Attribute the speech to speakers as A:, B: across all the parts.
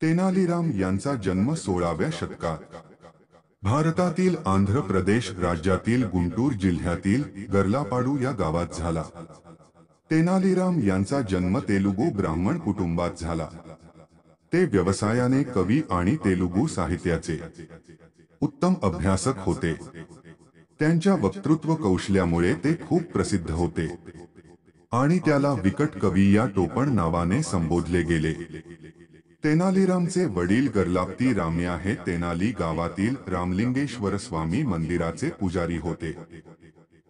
A: तेनालीराम यांचा जन्म 16व्या शतकात भारतातील आंध्र प्रदेश राज्यातील गुंटूर जिल्ह्यातील गर्लापाडू या गावात झाला। तेनालीराम यांचा जन्म तेलुगू ब्राह्मण कुटुंबात झाला। ते व्यवसायाने कवी आणि तेलुगू साहित्याचे उत्तम अभ्यासक होते। त्यांच्या वक्तृत्व कौशल्यामुळे ते खूप प्रसिद्ध होते आणि त्याला विकट कवी या टोपण नावाने संबोधले गेले। तेनालीरामचे वडील गर्लाप्ती रामया हे तेनाली गावातील रामलिंगेश्वर स्वामी मंदिराचे पुजारी होते।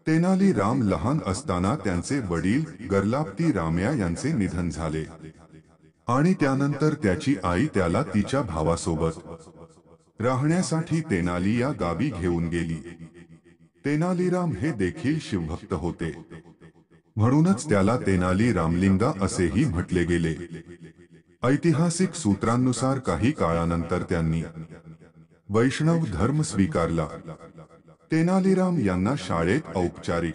A: तेनालीराम लहान असताना त्यांचे वडील गर्लाप्ती रामया यांचे निधन झाले आणि त्यानंतर त्याची आई त्याला तिच्या भावासोबत राहण्यासाठी तेनाली या गावी घेऊन गेली। तेनालीराम हे देखील शिवभक्त होते, म्हणूनच त्याला तेनाली रामलिंगा असेही म्हटले गेले। ऐतिहासिक सूत्रांनुसार काही काळानंतर त्यांनी वैष्णव धर्म स्वीकारला। तेनालीराम यांना शाळेत औपचारिक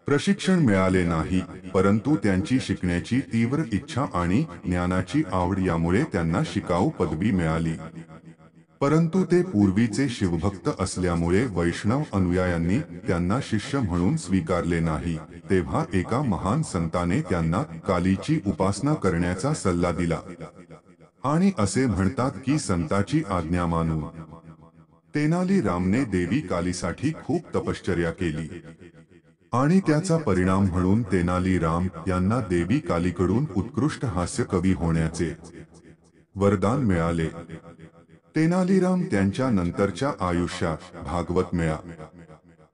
A: प्रशिक्षण मिळाले नाही, परंतु त्यांची शिकण्याची तीव्र इच्छा आणि ज्ञानाची आवड यामुळे त्यांना शिकाऊ पदवी मिळाली। परंतु ते पूर्वीचे शिवभक्त असल्यामुळे वैष्णव अनुयायांनी त्यांना शिष्य म्हणून स्वीकारले नाही। तेव्हा एका महान संताने त्यांना कालीची उपासना करण्याचा सल्ला दिला आणि असे म्हणतात की संताची आज्ञा मानून तेनालीरामने देवी कालीसाठी खूप तपश्चर्या केली आणि त्याचा परिणाम म्हणून तेनालीराम यांना देवी कालीकडून उत्कृष्ट हास्य कवी होण्याचे वरदान मिळाले। तेनालीराम त्यांच्या नंतरच्या आयुष्यात भागवत मेळा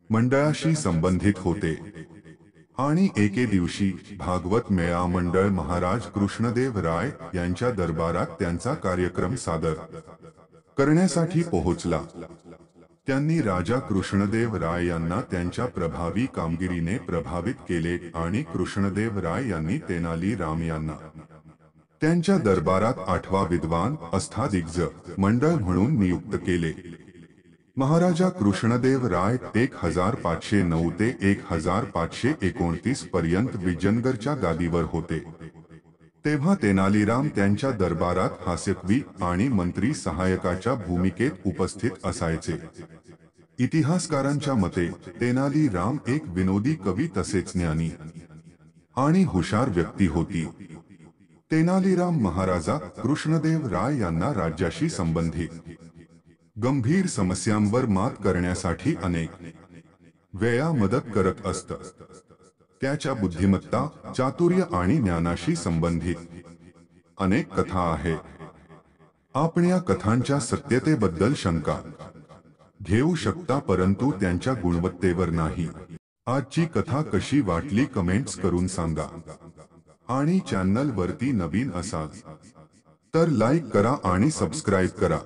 A: मंडळाशी संबंधित होते आणि एके दिवशी भागवत मेळा मंडळ महाराज कृष्णदेव राय यांच्या दरबारात त्यांचा कार्यक्रम सादर करण्यासाठी पोहोचला। त्यांनी राजा कृष्णदेव राय यांना त्यांच्या प्रभावी कामगिरीने प्रभावित केले आणि कृष्णदेव राय यांनी तेनालीराम यांना त्यांच्या दरबारात 8वा विद्वान अष्टादिग्गज मंडळ म्हणून नियुक्त केले। महाराजा कृष्णदेव राय 1509 ते 1529 पर्यंत विजयनगरच्या गादीवर होते। तेव्हा तेनालीराम त्यांच्या दरबारात हास्यकवी आणि मंत्री सहायकाच्या भूमिकेत उपस्थित असायचे। इतिहासकारांच्या मते तेनालीराम एक विनोदी कवी तसेच ज्ञानी आणि हुशार व्यक्ती होती। तेनालीराम महाराजा कृष्णदेव राय यांना राज्याशी संबंधित गंभीर समस्यांवर मात करण्यासाठी अनेक वेळा मदत करत असत। त्याच्या बुद्धिमत्ता, चातुर्य आणि ज्ञानाशी संबंधित अनेक कथा आहेत। आपण या कथांच्या सत्यतेबद्दल शंका घेऊ शकता, परंतु त्यांच्या गुणवत्तेवर नाही। आजची कथा कशी वाटली कमेंट्स करून सांगा आणि चॅनल वरती नवीन असाल तर लाईक करा आणि सबस्क्राईब करा।